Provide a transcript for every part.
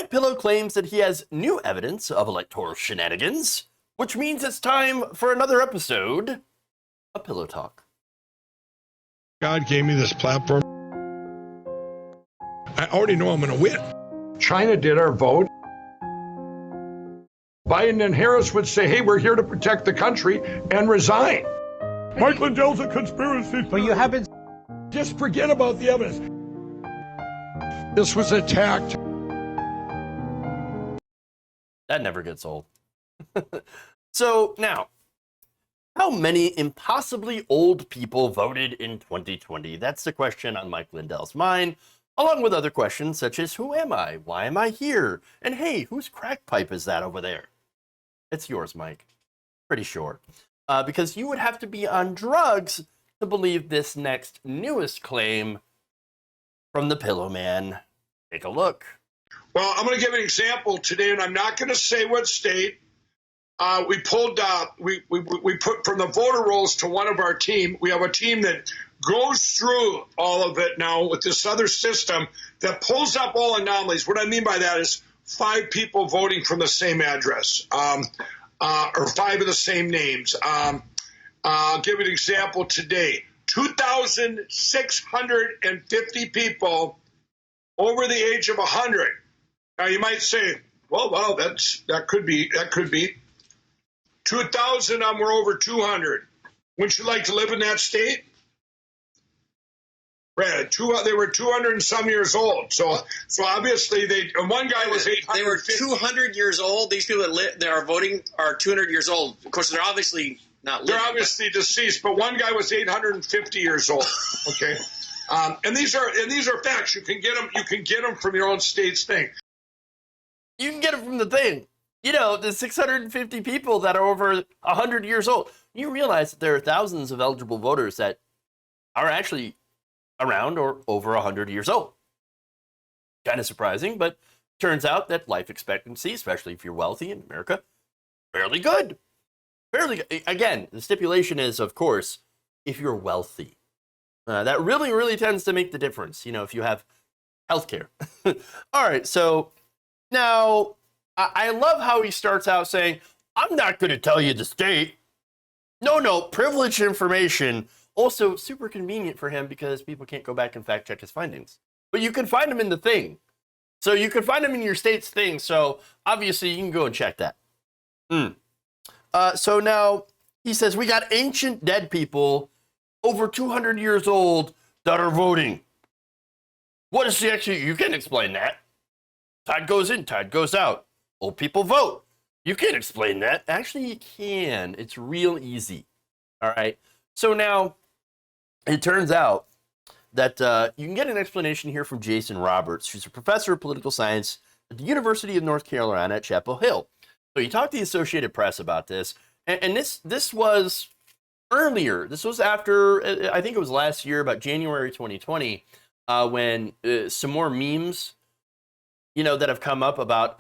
MyPillow claims that he has new evidence of electoral shenanigans, which means it's time for another episode of Pillow Talk. God gave me this platform. I already know I'm going to win. China did our vote. Biden and Harris would say, hey, we're here to protect the country, and resign. Mike Lindell's a conspiracy. But you haven't. Just forget about the evidence. This was attacked. That never gets old. So now, how many impossibly old people voted in 2020? That's the question on Mike Lindell's mind, along with other questions such as, who am I? Why am I here? And hey, whose crack pipe is that over there? It's yours, Mike. Pretty sure. Because you would have to be on drugs to believe this next newest claim from the Pillow Man. Take a look. Well, I'm going to give an example today, and I'm not going to say what state. We pulled, we put from the voter rolls to one of our team. We have a team that goes through all of it now with this other system that pulls up all anomalies. What I mean by that is 5 people voting from the same address, or 5 of the same names. I'll give an example today. 2,650 people over the age of 100. Now you might say, well, that could be. 2,000 of them were over 200. Wouldn't you like to live in that state? Right, they were 200 and some years old. So obviously one guy was 850. They were 200 years old. These people that are voting are 200 years old. Of course, they're obviously not living. They're obviously deceased, but one guy was 850 years old. Okay, and these are facts. You can get them. You can get them from your own state's thing. You can get it from the thing. You know, the 650 people that are over 100 years old. You realize that there are thousands of eligible voters that are actually around or over 100 years old. Kind of surprising, but turns out that life expectancy, especially if you're wealthy in America, fairly good. Fairly good. Again, the stipulation is, of course, if you're wealthy. That really, really tends to make the difference, you know, if you have healthcare. All right, so now I love how he starts out saying, I'm not going to tell you the state. No, privileged information. Also, super convenient for him because people can't go back and fact check his findings. But you can find them in the thing. So you can find them in your state's thing. So obviously you can go and check that. So now he says, we got ancient dead people over 200 years old that are voting. What is the actually? You can explain that. Tide goes in, tide goes out. Old people vote. You can't explain that. Actually, you can. It's real easy. All right. So now it turns out that you can get an explanation here from Jason Roberts, who's a professor of political science at the University of North Carolina at Chapel Hill. So he talked to the Associated Press about this. And this was earlier. This was after, I think it was last year, about January 2020, when some more memes, you know, that have come up about,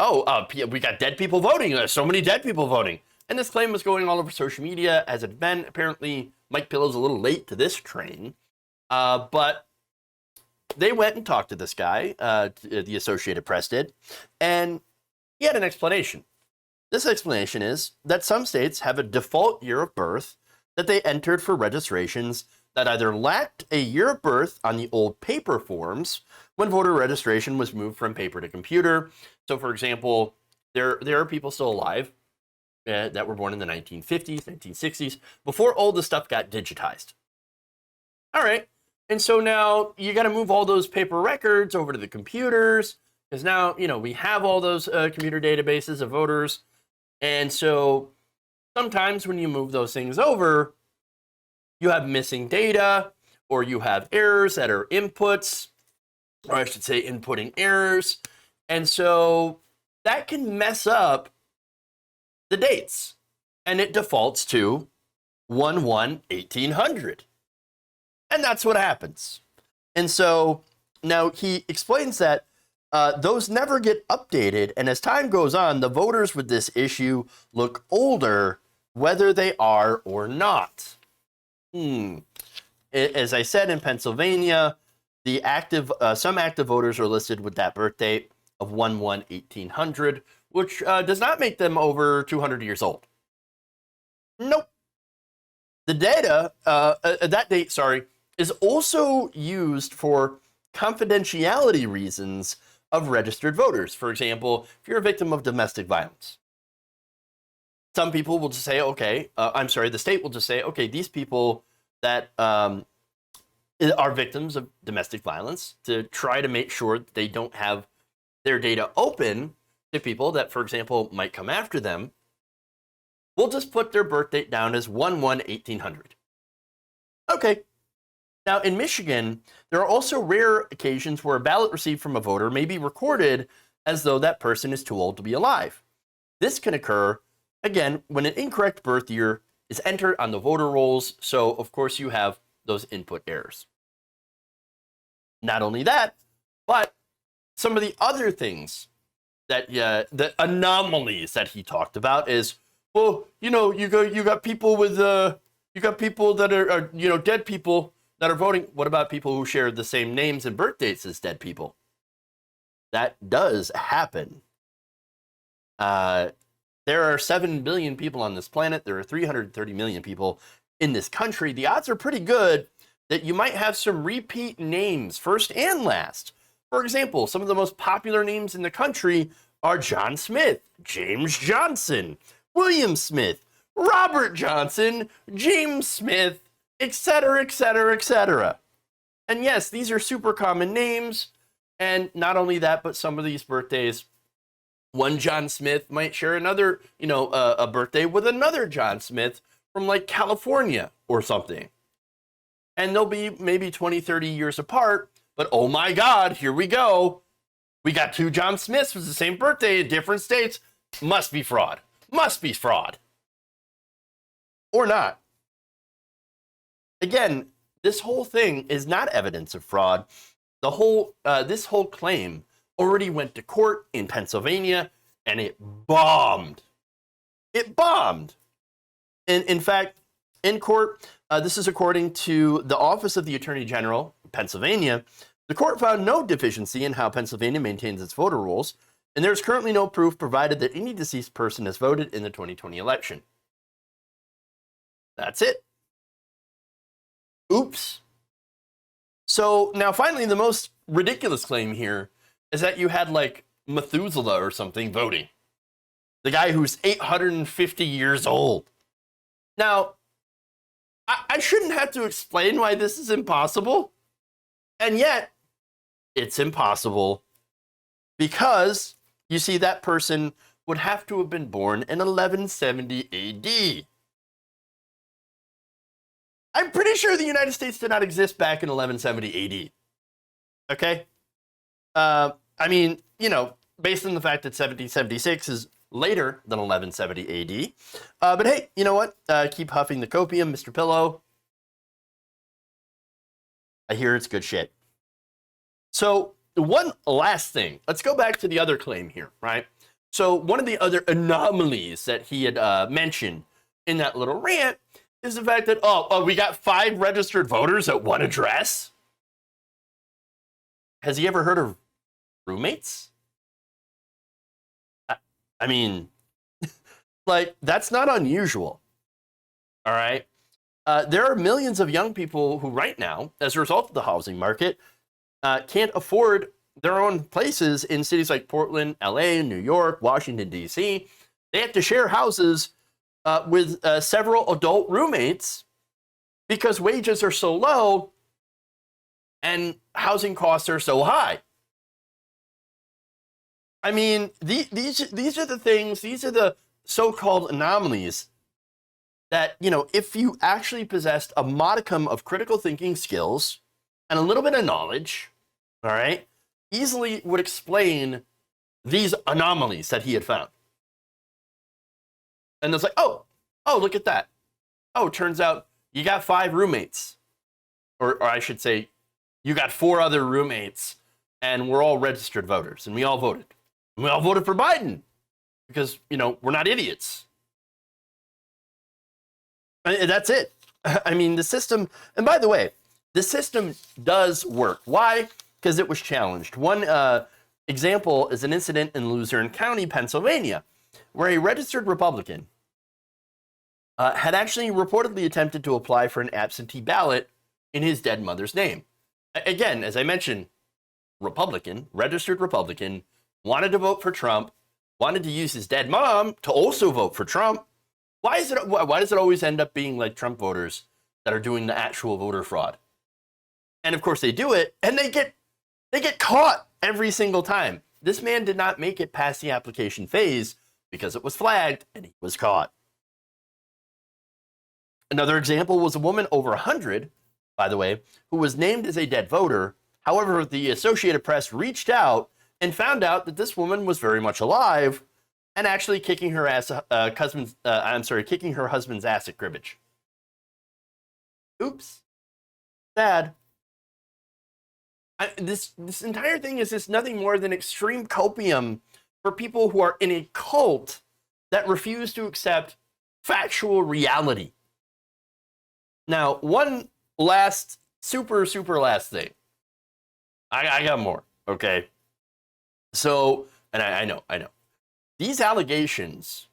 we got dead people voting. There's so many dead people voting. And this claim was going all over social media as it had been. Apparently, MyPillow's a little late to this train. But they went and talked to this guy, the Associated Press did, and he had an explanation. This explanation is that some states have a default year of birth that they entered for registrations that either lacked a year of birth on the old paper forms when voter registration was moved from paper to computer. So, for example, there are people still alive that were born in the 1950s, 1960s, before all this stuff got digitized. All right. And so now you got to move all those paper records over to the computers because now, you know, we have all those computer databases of voters. And so sometimes when you move those things over, you have missing data or you have errors that are inputs, or I should say inputting errors. And so that can mess up the dates. And it defaults to 1/1/1800. And that's what happens. And so now he explains that those never get updated. And as time goes on, the voters with this issue look older, whether they are or not. As I said, in Pennsylvania, the some active voters are listed with that birth date. of 1/1/1800, which does not make them over 200 years old. Nope. The data, that date, is also used for confidentiality reasons of registered voters. For example, if you're a victim of domestic violence, some people will just say, okay, the state will just say, okay, these people that are victims of domestic violence, to try to make sure that they don't have their data open to people that, for example, might come after them, we'll just put their birth date down as 1/1/1800. Okay. Now, in Michigan, there are also rare occasions where a ballot received from a voter may be recorded as though that person is too old to be alive. This can occur, again, when an incorrect birth year is entered on the voter rolls, so of course you have those input errors. Not only that, but some of the other things that, the anomalies that he talked about is, well, you got people with, you got people that are dead people that are voting. What about people who share the same names and birth dates as dead people? That does happen. There are 7 billion people on this planet. There are 330 million people in this country. The odds are pretty good that you might have some repeat names, first and last. For example, some of the most popular names in the country are John Smith, James Johnson, William Smith, Robert Johnson, James Smith, etc., etc., etc. And yes, these are super common names. And not only that, but some of these birthdays, one John Smith might share another, a birthday with another John Smith from like California or something. And they'll be maybe 20, 30 years apart. But oh my God, here we go. We got 2 John Smiths with the same birthday in different states. Must be fraud. Must be fraud. Or not. Again, this whole thing is not evidence of fraud. This whole claim already went to court in Pennsylvania, and it bombed. It bombed. In fact, in court, this is according to the Office of the Attorney General, Pennsylvania, the court found no deficiency in how Pennsylvania maintains its voter rolls, and there's currently no proof provided that any deceased person has voted in the 2020 election. That's it. Oops. So now finally, the most ridiculous claim here is that you had like Methuselah or something voting. The guy who's 850 years old. Now, I shouldn't have to explain why this is impossible. And yet, it's impossible because, you see, that person would have to have been born in 1170 AD. I'm pretty sure the United States did not exist back in 1170 AD. Okay? I mean, based on the fact that 1776 is later than 1170 AD. But hey, you know what? Keep huffing the copium, Mr. Pillow. I hear it's good shit. So one last thing. Let's go back to the other claim here, right? So one of the other anomalies that he had mentioned in that little rant is the fact that, we got 5 registered voters at one address. Has he ever heard of roommates? I mean, like, that's not unusual. All right. There are millions of young people who right now, as a result of the housing market, can't afford their own places in cities like Portland, LA, New York, Washington, D.C. They have to share houses with several adult roommates because wages are so low and housing costs are so high. I mean, these are the things, these are the so-called anomalies that, if you actually possessed a modicum of critical thinking skills and a little bit of knowledge, all right, easily would explain these anomalies that he had found. And it's like, oh, look at that. Oh, turns out you got 5 roommates. Or I should say, you got 4 other roommates, and we're all registered voters, and we all voted. And we all voted for Biden because, we're not idiots. And that's it. I mean, the system, and by the way, the system does work. Why? Because it was challenged. One Example is an incident in Luzerne County, Pennsylvania, where a registered Republican had actually reportedly attempted to apply for an absentee ballot in his dead mother's name. Again, as I mentioned, Republican, registered Republican, wanted to vote for Trump, wanted to use his dead mom to also vote for Trump. Why does it always end up being like Trump voters that are doing the actual voter fraud? And of course they do it, and they get caught every single time. This man did not make it past the application phase because it was flagged and he was caught. Another example was a woman over 100, by the way, who was named as a dead voter. However, the Associated Press reached out and found out that this woman was very much alive and actually kicking her husband's ass at cribbage. Oops. Sad. This entire thing is just nothing more than extreme copium for people who are in a cult that refuse to accept factual reality. Now, one last, super last thing. I got more, okay? So, and I know. These allegations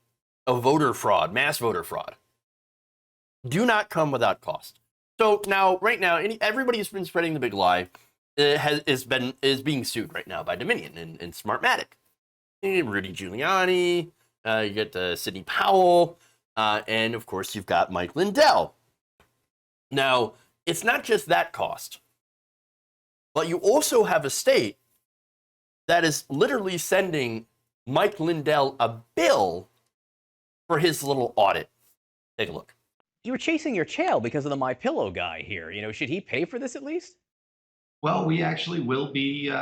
of voter fraud, mass voter fraud, do not come without cost. So now, right now, everybody who's been spreading the big lie is being sued right now by Dominion and Smartmatic. Rudy Giuliani, you get Sidney Powell, and of course you've got Mike Lindell. Now, it's not just that cost, but you also have a state that is literally sending Mike Lindell a bill for his little audit. Take a look. You were chasing your tail because of the MyPillow guy here. You know, should he pay for this at least? Well, we actually will be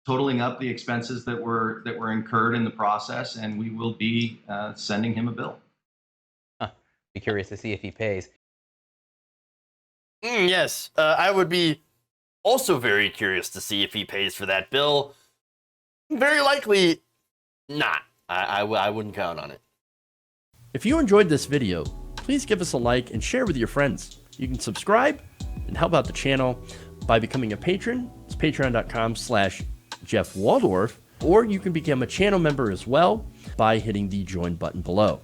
totaling up the expenses that were incurred in the process, and we will be sending him a bill. Be curious to see if he pays. Yes, I would be also very curious to see if he pays for that bill. Very likely not. I wouldn't count on it. If you enjoyed this video, please give us a like and share with your friends. You can subscribe and help out the channel by becoming a patron. It's patreon.com/Jeff Waldorf, or you can become a channel member as well by hitting the join button below.